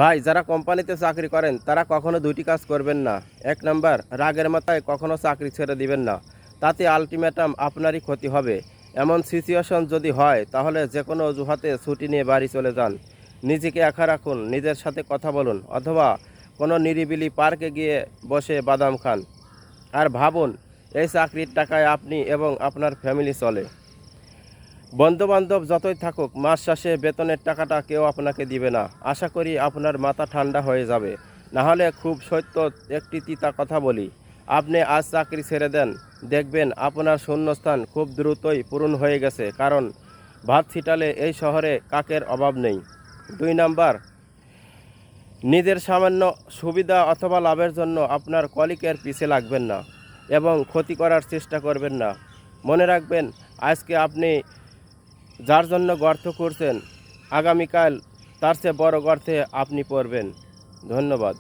ভাই, যারা কোম্পানিতে চাকরি করেন তারা কখনো দুইটি কাজ করবেন না। এক নাম্বার, রাগের মাথায় কখনো চাকরি ছেড়ে দিবেন না। তাতে আলটিমেটাম আপনারই ক্ষতি হবে। এমন সিচুয়েশন যদি হয় তাহলে যে কোনো অজুহাতে ছুটি নিয়ে বাড়ি চলে যান। নিজেকে একা রাখুন, নিজের সাথে কথা বলুন, অথবা কোনো নিরিবিলি পার্কে গিয়ে বসে বাদাম খান। আর ভাবুন, এই চাকরির টাকায় আপনি এবং আপনার ফ্যামিলি চলে। বন্ধুবান্ধব যতই থাকুক, মাস শেষে বেতনের টাকাটা কেউ আপনাকে দিবে না। আশা করি আপনার মাথা ঠান্ডা হয়ে যাবে। নাহলে খুব সত্য একটি তিতা কথা বলি, আপনি আজ চাকরি ছেড়ে দেন, দেখবেন আপনার শূন্যস্থান খুব দ্রুতই পূরণ হয়ে গেছে, কারণ ভাত ছিটালে এই শহরে কাকের অভাব নেই। 2 নাম্বার, নিজের সামান্য সুবিধা অথবা লাভের জন্য আপনার কলিগের পিছে লাগবেন না এবং ক্ষতি করার চেষ্টা করবেন না। মনে রাখবেন, আজকে আপনি যার জন্য গর্ত করছেন, আগামীকাল তার চেয়ে বড় গর্তে আপনি পড়বেন। ধন্যবাদ।